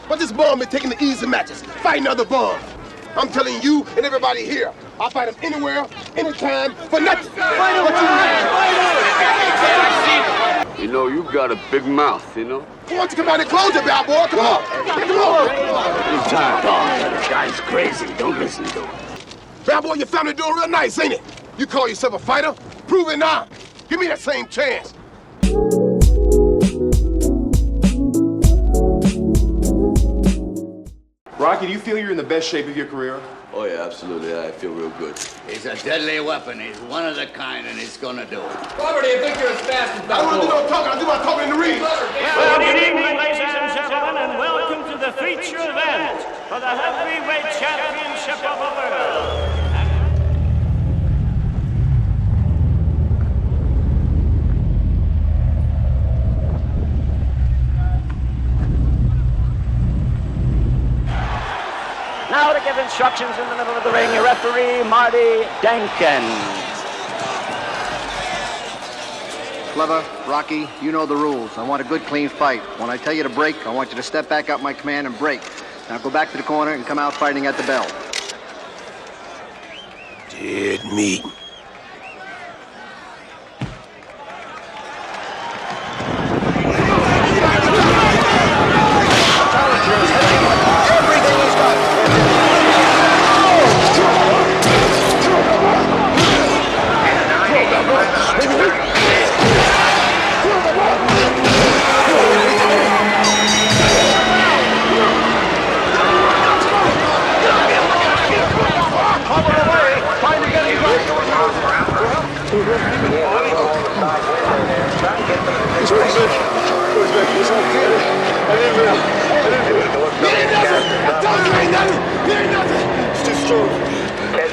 But this bum is taking the easy matches, fighting other bums. I'm telling you and everybody here, I'll fight him anywhere, anytime, for nothing. You know, you got a big mouth, you know? Why don't you come out and close it, bad boy? Come on. Come on. You're tired, dog. This guy's crazy. Don't listen to him. Bad boy, your family doing real nice, ain't it? You call yourself a fighter? Prove it now. Give me that same chance. Rocky, do you feel you're in the best shape of your career? Oh, yeah, absolutely. I feel real good. It's a deadly weapon. He's one of the kind, and he's gonna do it. Robert, you think you're as fast as I don't want to do no talking. I do my talking in the ring. Well, good evening, ladies and gentlemen, and welcome to the feature event for the Heavyweight Championship of the World. Now to give instructions in the middle of the ring, your referee, Marty Dankins. Clever, Rocky, you know the rules. I want a good, clean fight. When I tell you to break, I want you to step back up my command and break. Now go back to the corner and come out fighting at the bell. Dead meat.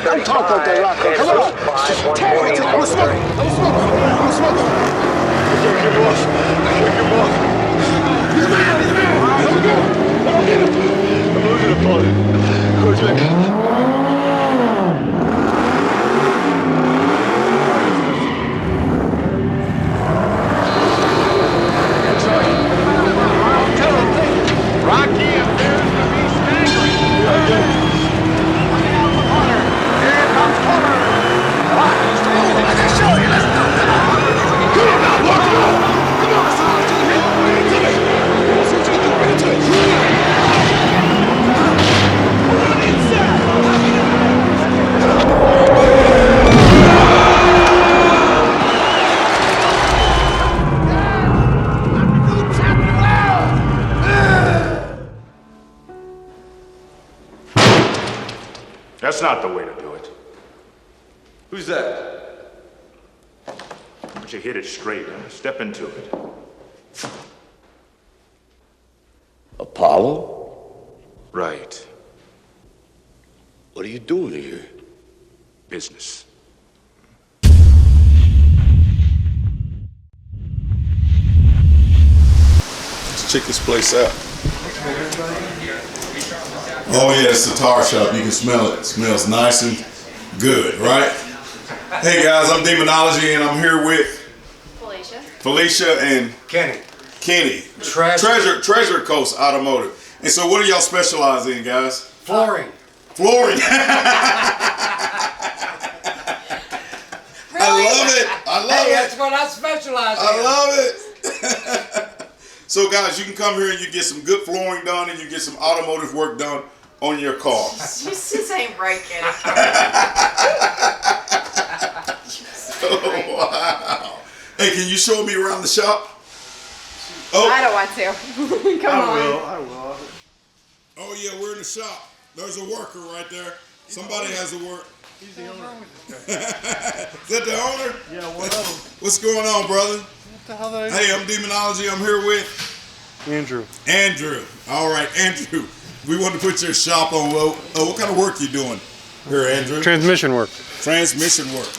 Don't talk like that, Rocky. Come on. I'm a smoker. Shake your boss. He's a man. Let me go. Let me get him. I'm losing a opponent. Coach Vic. Rocky appears to be staggering. That's not the way to do it. Who's that? Why don't you hit it straight and step into it? Apollo? Right. What are you doing here? Business. Let's check this place out. Oh yeah, it's the tar shop. You can smell it. It smells nice and good, right? Hey guys, I'm Demonology and I'm here with Felicia and Kenny. Treasure Coast Automotive. And so what do y'all specialize in, guys? Flooring. Flooring. I love it. That's what I specialize in. I love it. So guys, you can come here and you get some good flooring done and you get some automotive work done on your car. This ain't right, Kenny. Oh, wow. Hey, can you show me around the shop? Oh. I don't want to. Come on. I will. Oh yeah, we're in the shop. There's a worker right there. Somebody has to work. He's the owner. Is that the owner? Yeah, one of them. What's going on, brother? What the hell did I do? Hey, I'm Demonology. I'm here with Andrew. All right, Andrew. We want to put your shop on. Well, what kind of work you doing here, Andrew? Transmission work. Transmission work.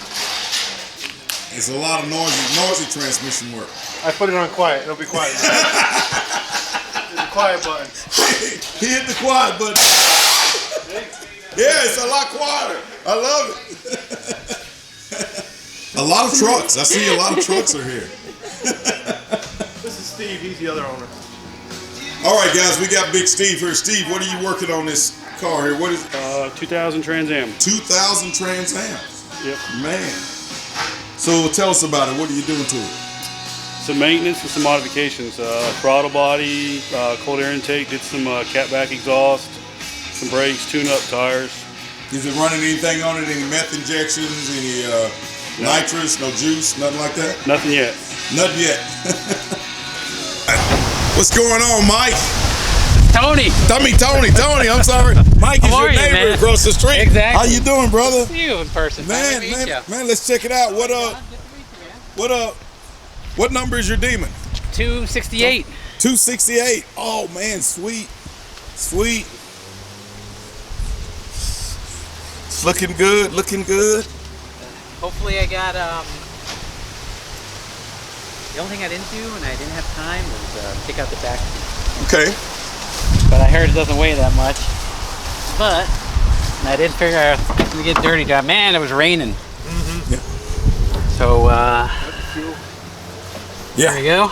It's a lot of noisy transmission work. I put it on quiet. It'll be quiet. Hit the quiet button. He hit the quiet button. Yeah, it's a lot quieter. I love it. A lot of trucks. I see a lot of trucks are here. This is Steve. He's the other owner. All right, guys, we got Big Steve here. Steve, what are you working on this car here? What is it? 2000 Trans Am. 2000 Trans Am. Yep. Man. So tell us about it. What are you doing to it? Some maintenance and some modifications. Throttle body, cold air intake, did some catback exhaust, some brakes, tune-up tires. Is it running anything on it? Any meth injections? Any nitrous? No juice? Nothing like that? Nothing yet. Nothing yet. What's going on, Mike? Tony. Tony. I'm sorry. Mike is your neighbor across the street. Exactly. How you doing, brother? You in person. Man, let's check it out. What number is your Demon? 268. 268. Oh man, sweet. It's looking good. Hopefully I got the only thing I didn't do and I didn't have time was pick out the back. Okay. But I heard it doesn't weigh that much. But I did figure out it's gonna get dirty. Man, it was raining. Yeah. So there you go.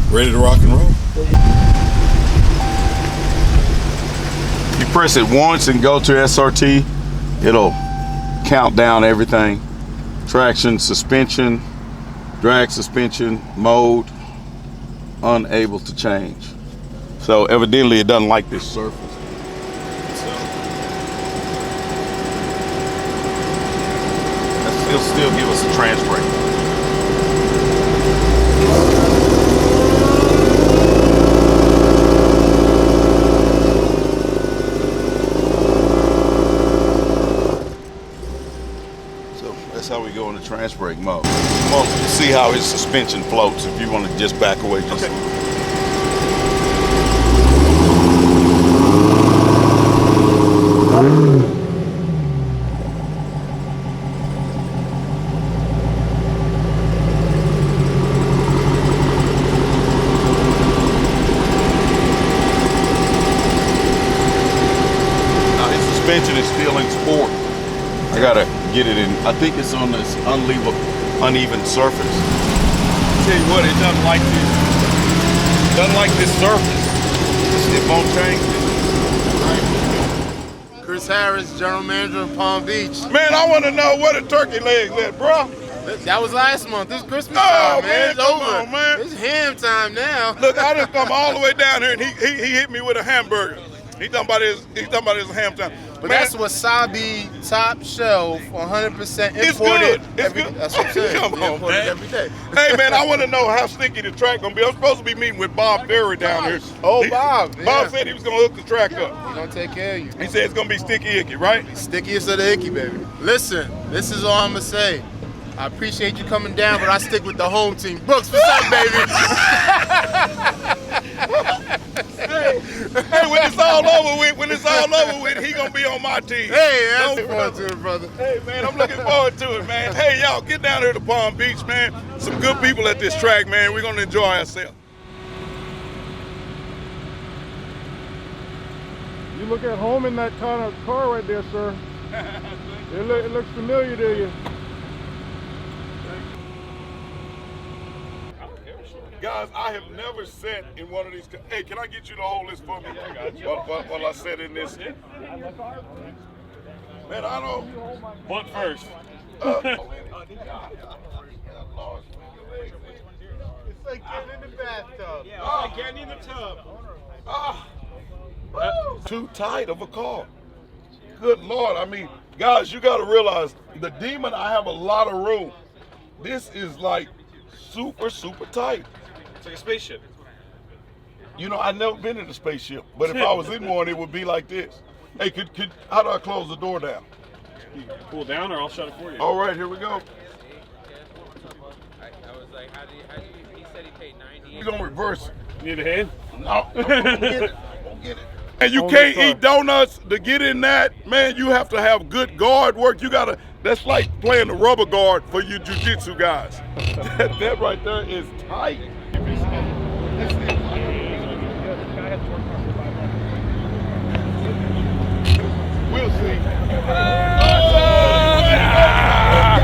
Ready to rock and roll. You press it once and go to SRT, it'll count down everything. Traction, suspension, drag suspension, mode, unable to change. So evidently it doesn't like this surface. It'll still give us a trans brake. So that's how we go into trans brake mode. Well, see how his suspension floats if you want to just back away just a little. Suspension is still in sport. I gotta get it in. I think it's on this uneven surface. Tell you what, it doesn't like this. It doesn't like this surface. It won't change. Chris Harris, General Manager of Palm Beach. Man, I want to know where the turkey legs at, bro. That was last month. This is Christmas time, man. It's come over. on, man. It's ham time now. Look, I just come all the way down here and he hit me with a hamburger. He talking about his ham time. But man, that's wasabi top shelf, 100% imported. It's good. It's good. Good. That's what I'm saying. Come on, man. Every day. Hey, man, I want to know how sticky the track gonna be. I'm supposed to be meeting with Bob Ferry down here. Oh, Bob. Bob said he was gonna hook the track up. He's gonna take care of you. He said it's gonna be sticky icky, right? Stickiest of the icky, baby. Listen, this is all I'm gonna say. I appreciate you coming down, but I stick with the home team. Brooks, what's up, baby? Hey, when it's all over with, he gonna be on my team. Hey, I'm looking forward to it, brother. Hey, man, I'm looking forward to it, man. Hey, y'all, get down here to Palm Beach, man. Some good people at this track, man. We're gonna enjoy ourselves. You look at home in that kind of car right there, sir. It looks familiar to you. Guys, I have never sat in one of these. Hey, can I get you to hold this for me? I got you. While I sit in this. Man, I don't. Butt first. It's like getting in the bathtub. Yeah, it's like getting in the tub. Too tight of a car. Good Lord. I mean, guys, you got to realize the Demon, I have a lot of room. This is like super, super tight. It's like a spaceship. You know, I've never been in a spaceship, but if I was in one, it would be like this. Hey, how do I close the door down? You can pull down or I'll shut it for you. All right, here we go. I was like, how do you, he said he paid 90. You're going to reverse it. You need a hand? No, don't get it. Don't get it. And you can't eat donuts to get in that. Man, you have to have good guard work. You got to, that's like playing the rubber guard for you jiu-jitsu guys. That right there is tight. We'll see.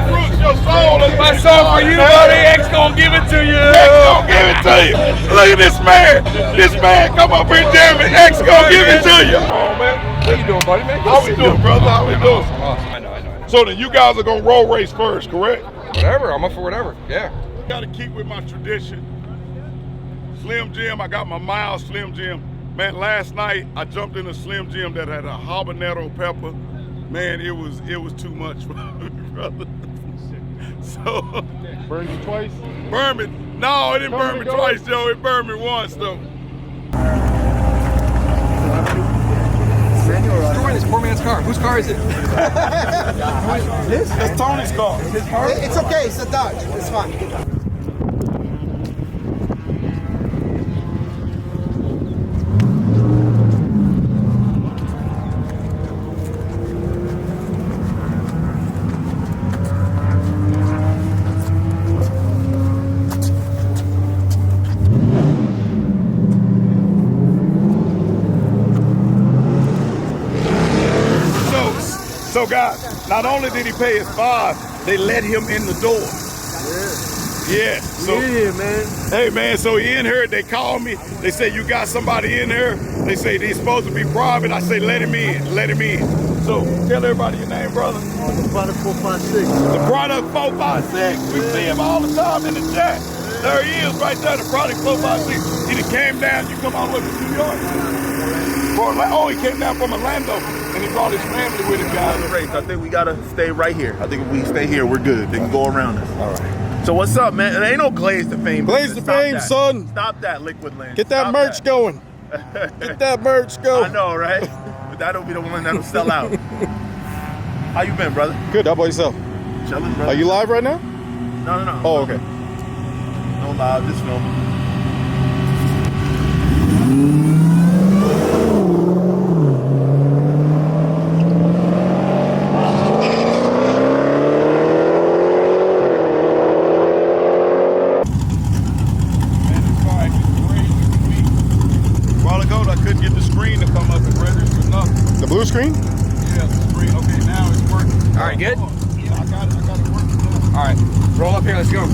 Brooks, your soul is my soul for you, buddy. X gonna give it to you. X gonna give give it to you. Look at this man. This man come up here, Jeremy. X gonna give it to you. Oh, man. How you doing, buddy, man? How we doing, brother? How we doing? Awesome. I know. So then you guys are gonna roll race first, correct? Whatever. I'm up for whatever. Yeah. Gotta keep with my tradition. Slim Jim, I got my mild Slim Jim. Man, last night I jumped in a Slim Jim that had a habanero pepper. Man, it was too much for me, brother. So burned you twice? Burn me. No, it didn't burn me twice, Joe. It burned me once though. Who's driving this poor man's car? Whose car is it? This? That's Tony's car. His car? It's okay. It's a Dodge. It's fine. So guys, not only did he pay his fine, they let him in the door. Yeah. So, yeah, man. Hey man, so he in here, they call me, they say you got somebody in here. They say he's supposed to be private. I say let him in, let him in. So tell everybody your name, brother. The Product 456. The Product 456. We see him all the time in the chat. There he is right there, the Product 456. He just came down, you come all the way from New York. Oh, he came down from Orlando, and he brought his family with him, guys. I think we gotta stay right here. I think if we stay here, we're good. They can go around us. All right. So what's up, man? There ain't no Glaze the Fame. Blaze the Fame, son. Stop that, Liquid Land. Get that merch going. Get that merch going. I know, right? But that'll be the one that'll sell out. How you been, brother? Good. How about yourself? Chilling, brother. Are you live right now? No. Oh, okay. No live, just filming. Blue screen? Yeah, the screen. Okay, now it's working. All right, good? Yeah, I got it working. All right, roll up here, let's go.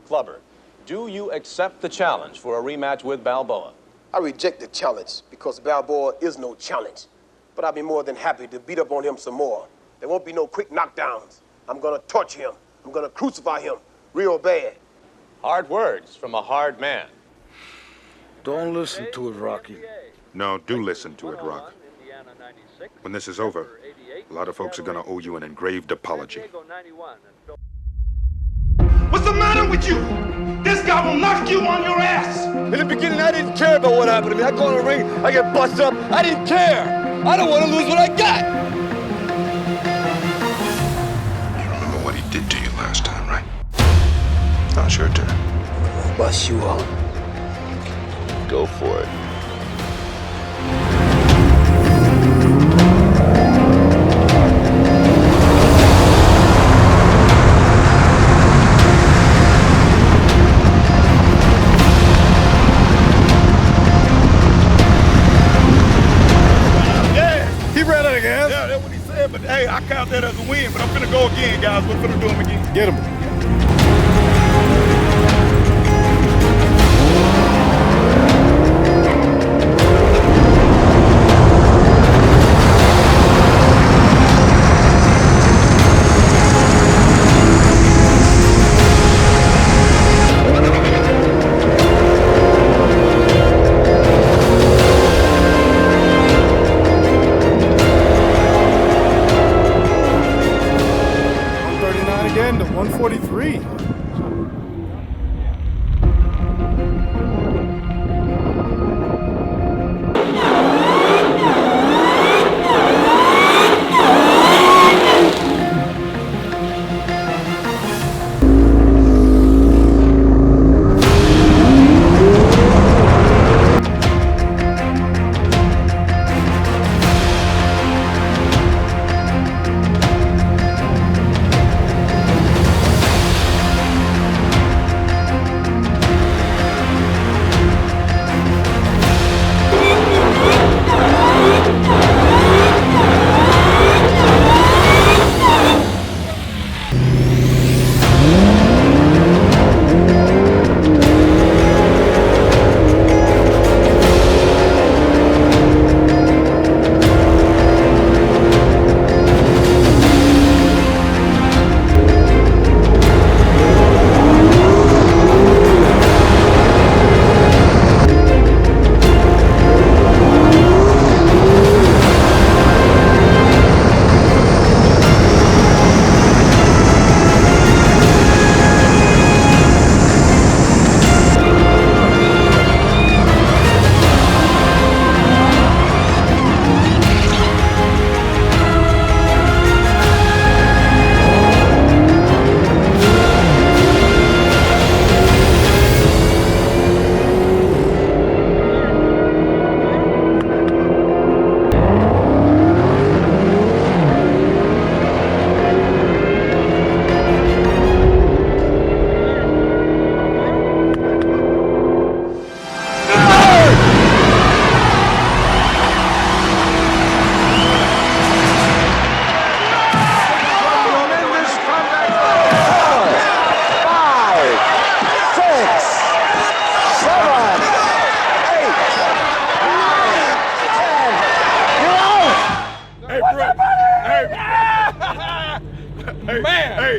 Clubber, do you accept the challenge for a rematch with Balboa? I reject the challenge because Balboa is no challenge. But I'll be more than happy to beat up on him some more. There won't be no quick knockdowns. I'm gonna torture him. I'm gonna crucify him real bad. Hard words from a hard man. Don't listen to it, Rocky. No, do listen to it, Rock. When this is over, a lot of folks are gonna owe you an engraved apology. What's the matter with you? This guy will knock you on your ass! In the beginning, I didn't care about what happened to me. I go in the ring, I get busted up. I didn't care. I don't want to lose what I got. You remember what he did to you last time, right? Now it's your turn. I'll bust you up. Go for it. But hey, I count that as a win, but I'm finna go again, guys. We're finna do him again. Get him.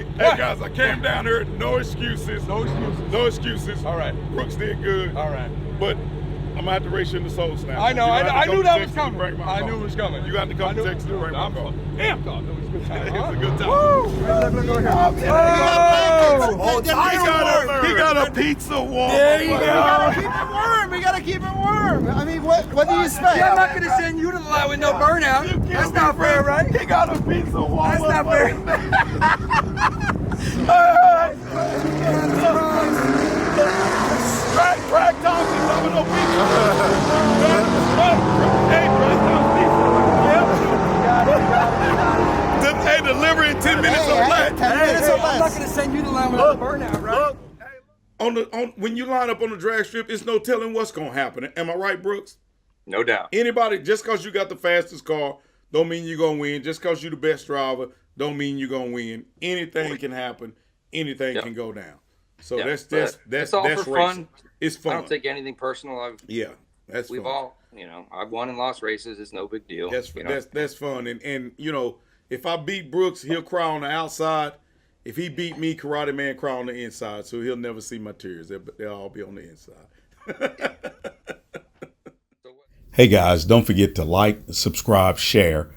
Hey guys, I came down here. No excuses. No excuses. No excuses. All right. Brooks did good. All right. But I'm gonna have to race you in the soul snap. I know. I knew that was coming. I knew it was coming. You got to come to Texas to break my car. Damn. It was a good time. It's a good time. Woo! He got a pizza warm. There you go. Keep it warm. We gotta keep it warm. I mean, what do you expect? I'm not gonna send you to the line with no burnout. That's not fair, right? He got a pizza warm. That's not fair. DragTimes and Domino Pizza. Hey, DragTimes Pizza. Hey, deliver in 10 minutes or less. 10 minutes or less. I'm not gonna send you to the line with no burnout, right? When you line up on the drag strip, it's no telling what's gonna happen. Am I right, Brooks? No doubt. Anybody, just because you got the fastest car, don't mean you're gonna win. Just because you're the best driver, don't mean you're gonna win. Anything can happen. Anything can go down. So that's all for fun. It's fun. I don't take anything personal. We've all, I've won and lost races. It's no big deal. That's fun. And if I beat Brooks, he'll cry on the outside. If he beat me, Karate Man cry on the inside. So he'll never see my tears. They'll all be on the inside. Hey guys, don't forget to like, subscribe, share,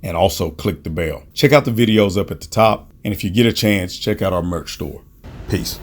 and also click the bell. Check out the videos up at the top. And if you get a chance, check out our merch store. Peace.